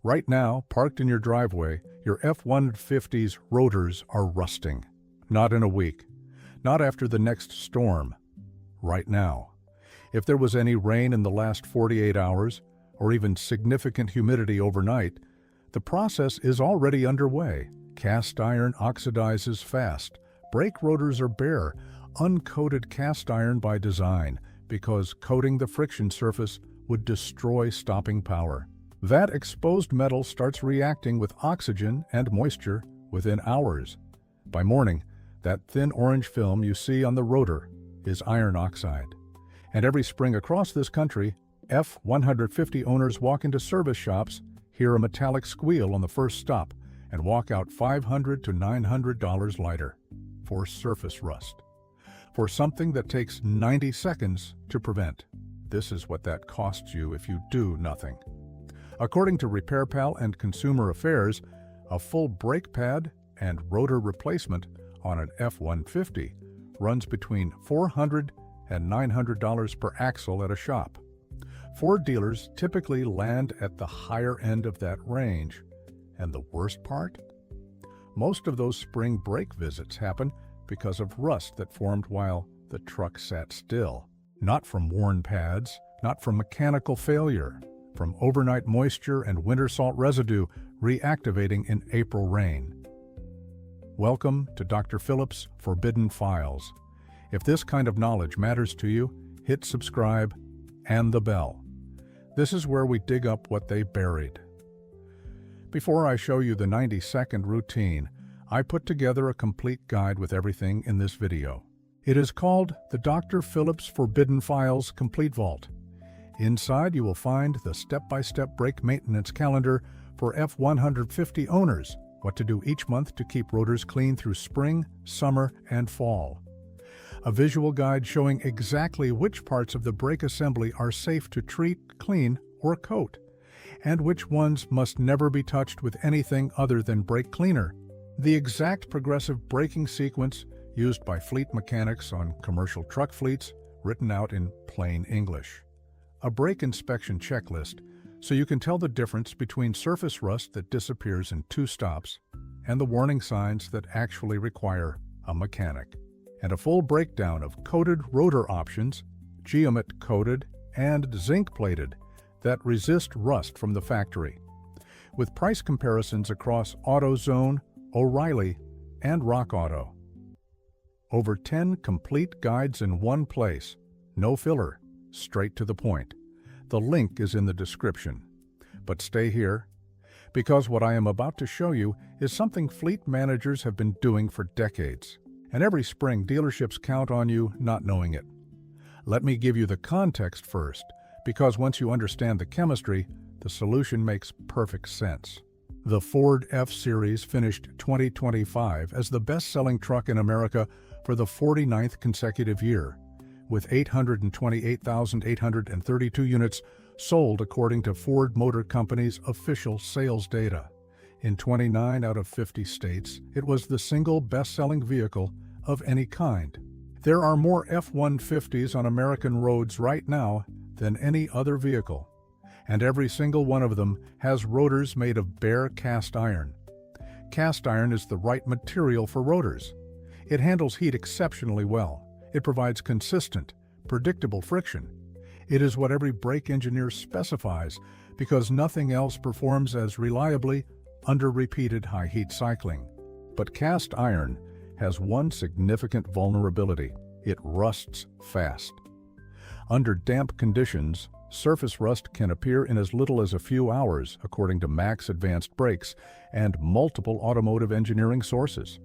Right now, parked in your driveway, your F-150's rotors are rusting. Not in a week. Not after the next storm. Right now. If there was any rain in the last 48 hours, or even significant humidity overnight, the process is already underway. Cast iron oxidizes fast. Brake rotors are bare, uncoated cast iron by design, because coating the friction surface would destroy stopping power. That exposed metal starts reacting with oxygen and moisture within hours. By morning, that thin orange film you see on the rotor is iron oxide. And every spring across this country, F-150 owners walk into service shops, hear a metallic squeal on the first stop, and walk out $500 to $900 lighter for surface rust. For something that takes 90 seconds to prevent. This is what that costs you if you do nothing. According to RepairPal and Consumer Affairs, a full brake pad and rotor replacement on an F-150 runs between $400 and $900 per axle at a shop. Ford dealers typically land at the higher end of that range. And the worst part? Most of those spring brake visits happen because of rust that formed while the truck sat still. Not from worn pads, not from mechanical failure, from overnight moisture and winter salt residue reactivating in April rain. Welcome to Dr. Phillip's Forbidden Files. If this kind of knowledge matters to you, hit subscribe and the bell. This is where we dig up what they buried. Before I show you the 90-second routine, I put together a complete guide with everything in this video. It is called the Dr. Phillip's Forbidden Files Complete Vault. Inside you will find the step-by-step brake maintenance calendar for F-150 owners, what to do each month to keep rotors clean through spring, summer, and fall. A visual guide showing exactly which parts of the brake assembly are safe to treat, clean, or coat, and which ones must never be touched with anything other than brake cleaner. The exact progressive braking sequence used by fleet mechanics on commercial truck fleets, written out in plain English. A brake inspection checklist so you can tell the difference between surface rust that disappears in 2 stops and the warning signs that actually require a mechanic. And a full breakdown of coated rotor options, geomit coated and zinc plated, that resist rust from the factory, with price comparisons across AutoZone, O'Reilly, and RockAuto. Over 10 complete guides in one place, no filler, straight to the point. The link is in the description. But stay here, because what I am about to show you is something fleet managers have been doing for decades. And every spring, dealerships count on you not knowing it. Let me give you the context first, because once you understand the chemistry, the solution makes perfect sense. The Ford F-Series finished 2025 as the best-selling truck in America for the 49th consecutive year, with 828,832 units sold according to Ford Motor Company's official sales data. In 29 out of 50 states, it was the single best-selling vehicle of any kind. There are more F-150s on American roads right now than any other vehicle, and every single one of them has rotors made of bare cast iron. Cast iron is the right material for rotors. It handles heat exceptionally well. It provides consistent, predictable friction. It is what every brake engineer specifies because nothing else performs as reliably under repeated high heat cycling. But cast iron has one significant vulnerability. It rusts fast. Under damp conditions, surface rust can appear in as little as a few hours, according to Max Advanced Brakes and multiple automotive engineering sources.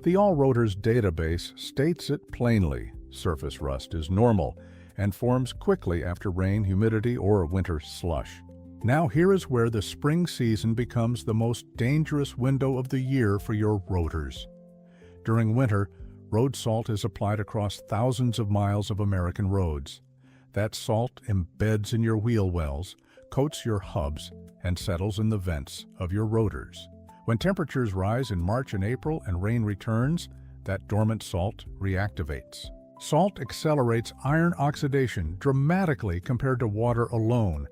The All Rotors database states it plainly: surface rust is normal and forms quickly after rain, humidity, or winter slush. Now here is where the spring season becomes the most dangerous window of the year for your rotors. During winter, road salt is applied across thousands of miles of American roads. That salt embeds in your wheel wells, coats your hubs, and settles in the vents of your rotors. When temperatures rise in March and April and rain returns, that dormant salt reactivates. Salt accelerates iron oxidation dramatically compared to water alone,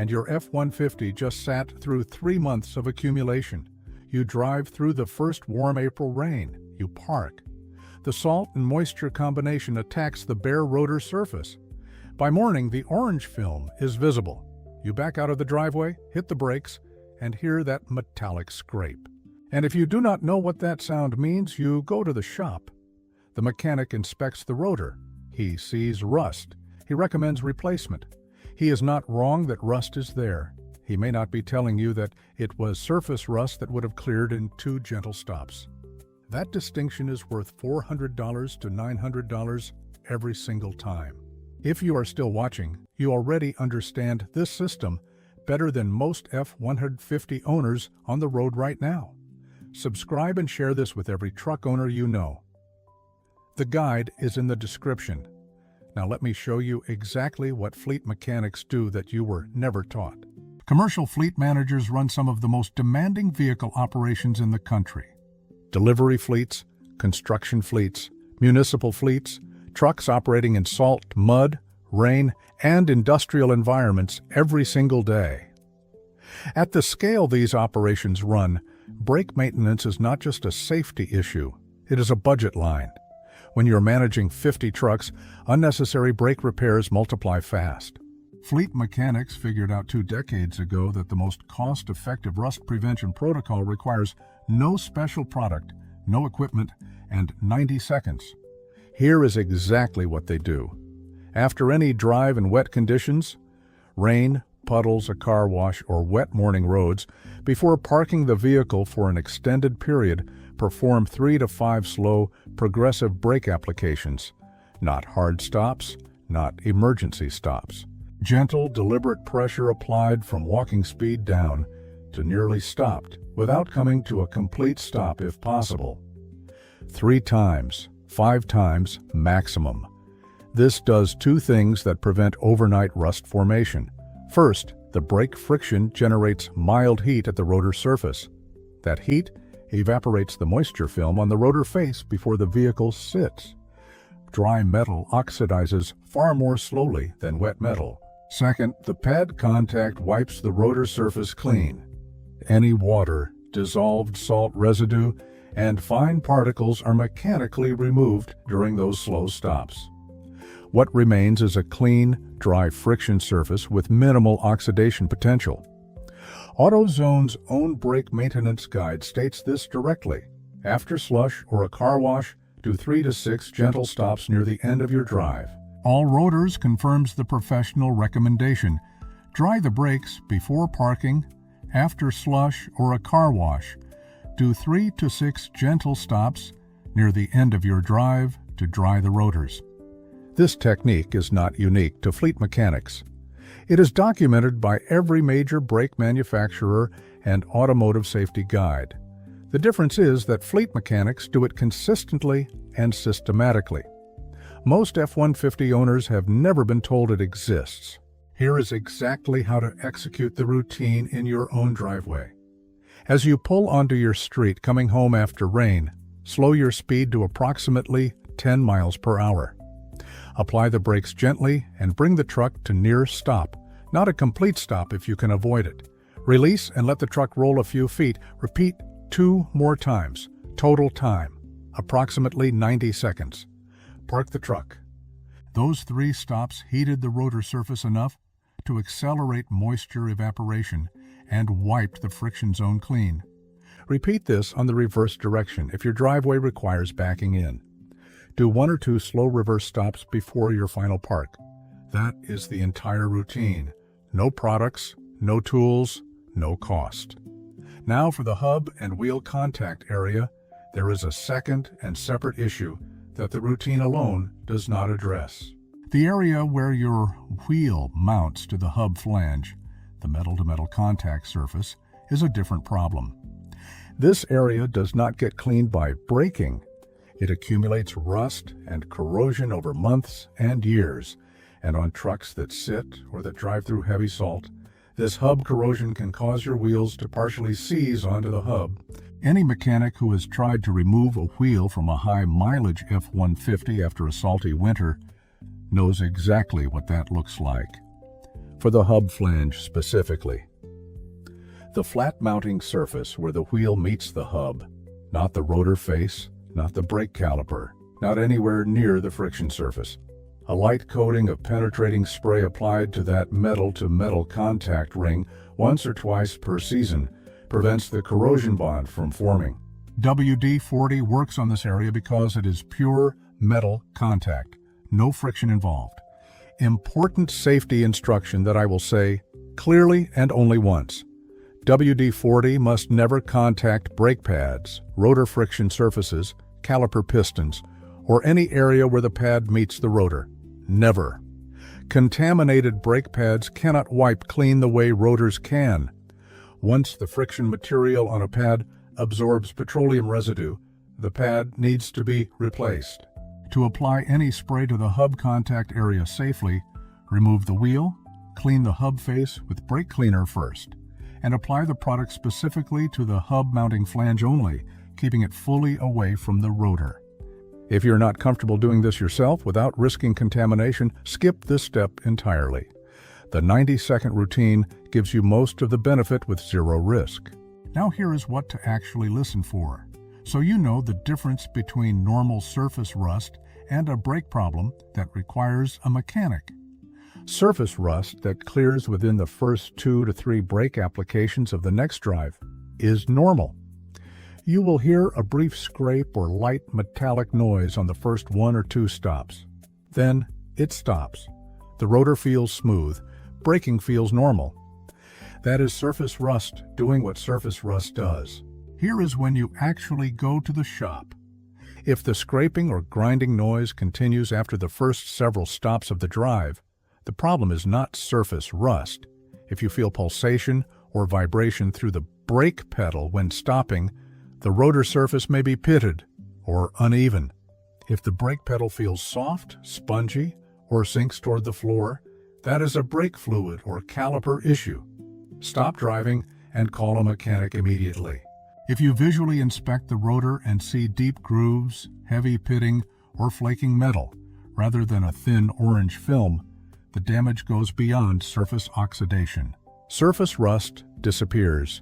and your F-150 just sat through 3 months of accumulation. You drive through the first warm April rain. You park. The salt and moisture combination attacks the bare rotor surface. By morning, the orange film is visible. You back out of the driveway, hit the brakes, and hear that metallic scrape. And if you do not know what that sound means, you go to the shop. The mechanic inspects the rotor. He sees rust. He recommends replacement. He is not wrong that rust is there. He may not be telling you that it was surface rust that would have cleared in 2 gentle stops. That distinction is worth $400 to $900 every single time. If you are still watching, you already understand this system better than most F-150 owners on the road right now. Subscribe and share this with every truck owner you know. The guide is in the description. Now let me show you exactly what fleet mechanics do that you were never taught. Commercial fleet managers run some of the most demanding vehicle operations in the country. Delivery fleets, construction fleets, municipal fleets, trucks operating in salt, mud, rain, and industrial environments every single day. At the scale these operations run, brake maintenance is not just a safety issue, it is a budget line. When you're managing 50 trucks, unnecessary brake repairs multiply fast. Fleet mechanics figured out 2 decades ago that the most cost-effective rust prevention protocol requires no special product, no equipment, and 90 seconds. Here is exactly what they do. After any drive in wet conditions, rain, puddles, a car wash, or wet morning roads, before parking the vehicle for an extended period, perform 3 to 5 slow, progressive brake applications. Not hard stops, not emergency stops. Gentle, deliberate pressure applied from walking speed down to nearly stopped, without coming to a complete stop if possible. 3 times, 5 times maximum. This does 2 things that prevent overnight rust formation. First, the brake friction generates mild heat at the rotor surface. That heat evaporates the moisture film on the rotor face before the vehicle sits. Dry metal oxidizes far more slowly than wet metal. Second, the pad contact wipes the rotor surface clean. Any water, dissolved salt residue, and fine particles are mechanically removed during those slow stops. What remains is a clean, dry friction surface with minimal oxidation potential. AutoZone's own brake maintenance guide states this directly. After slush or a car wash, do 3 to 6 gentle stops near the end of your drive. All Rotors confirms the professional recommendation. Dry the brakes before parking, after slush or a car wash. Do 3 to 6 gentle stops near the end of your drive to dry the rotors. This technique is not unique to fleet mechanics. It is documented by every major brake manufacturer and automotive safety guide. The difference is that fleet mechanics do it consistently and systematically. Most F-150 owners have never been told it exists. Here is exactly how to execute the routine in your own driveway. As you pull onto your street coming home after rain, slow your speed to approximately 10 miles per hour. Apply the brakes gently and bring the truck to near stop, not a complete stop if you can avoid it. Release and let the truck roll a few feet. Repeat 2 more times. Total time, approximately 90 seconds. Park the truck. Those 3 stops heated the rotor surface enough to accelerate moisture evaporation and wiped the friction zone clean. Repeat this on the reverse direction if your driveway requires backing in. Do 1 or 2 slow reverse stops before your final park. That is the entire routine. No products, no tools, no cost. Now for the hub and wheel contact area, there is a second and separate issue that the routine alone does not address. The area where your wheel mounts to the hub flange, the metal-to-metal contact surface, is a different problem. This area does not get cleaned by braking. It accumulates rust and corrosion over months and years, and on trucks that sit or that drive through heavy salt, this hub corrosion can cause your wheels to partially seize onto the hub. Any mechanic who has tried to remove a wheel from a high-mileage F-150 after a salty winter knows exactly what that looks like. for the hub flange specifically. The flat mounting surface where the wheel meets the hub, not the rotor face, not the brake caliper, not anywhere near the friction surface. A light coating of penetrating spray applied to that metal-to-metal contact ring once or twice per season prevents the corrosion bond from forming. WD-40 works on this area because it is pure metal contact, no friction involved. Important safety instruction that I will say clearly and only once. WD-40 must never contact brake pads, rotor friction surfaces, caliper pistons, or any area where the pad meets the rotor. Never. Contaminated brake pads cannot wipe clean the way rotors can. Once the friction material on a pad absorbs petroleum residue, the pad needs to be replaced. To apply any spray to the hub contact area safely, remove the wheel, clean the hub face with brake cleaner first, and apply the product specifically to the hub mounting flange only, keeping it fully away from the rotor. If you're not comfortable doing this yourself without risking contamination, skip this step entirely. The 90-second routine gives you most of the benefit with zero risk. Now here is what to actually listen for, so you know the difference between normal surface rust and a brake problem that requires a mechanic. Surface rust that clears within the first 2 to 3 brake applications of the next drive is normal. You will hear a brief scrape or light metallic noise on the first 1 or 2 stops. Then it stops. The rotor feels smooth. Braking feels normal. That is surface rust doing what surface rust does. Here is when you actually go to the shop. If the scraping or grinding noise continues after the first several stops of the drive, the problem is not surface rust. If you feel pulsation or vibration through the brake pedal when stopping, the rotor surface may be pitted or uneven. If the brake pedal feels soft, spongy, or sinks toward the floor, that is a brake fluid or caliper issue. Stop driving and call a mechanic immediately. If you visually inspect the rotor and see deep grooves, heavy pitting, or flaking metal, rather than a thin orange film, the damage goes beyond surface oxidation. Surface rust disappears.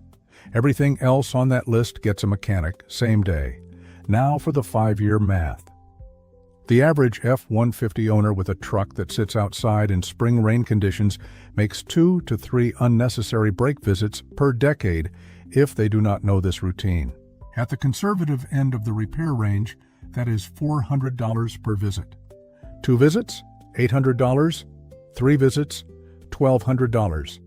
Everything else on that list gets a mechanic, same day. Now for the 5-year math. The average F-150 owner with a truck that sits outside in spring rain conditions makes 2 to 3 unnecessary brake visits per decade if they do not know this routine. At the conservative end of the repair range, that is $400 per visit. 2 visits, $800. 3 visits, $1,200.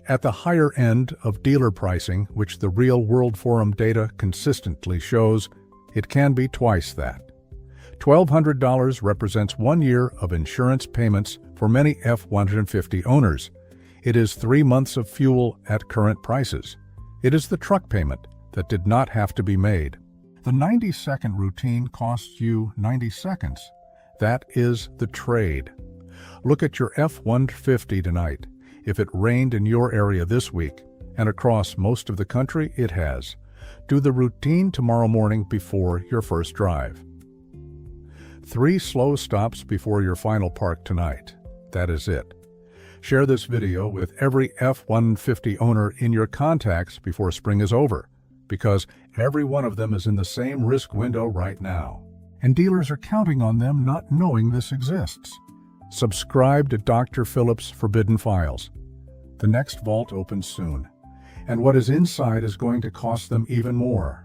At the higher end of dealer pricing, which the Real World Forum data consistently shows, it can be twice that. $1,200 represents 1 year of insurance payments for many F-150 owners. It is 3 months of fuel at current prices. It is the truck payment that did not have to be made. The 90-second routine costs you 90 seconds. That is the trade. Look at your F-150 tonight. If it rained in your area this week, and across most of the country it has, do the routine tomorrow morning before your first drive. 3 slow stops before your final park tonight. That is it. Share this video with every F-150 owner in your contacts before spring is over, because every one of them is in the same risk window right now. And dealers are counting on them not knowing this exists. Subscribe to Dr. Phillip's Forbidden Files. The next vault opens soon, and what is inside is going to cost them even more.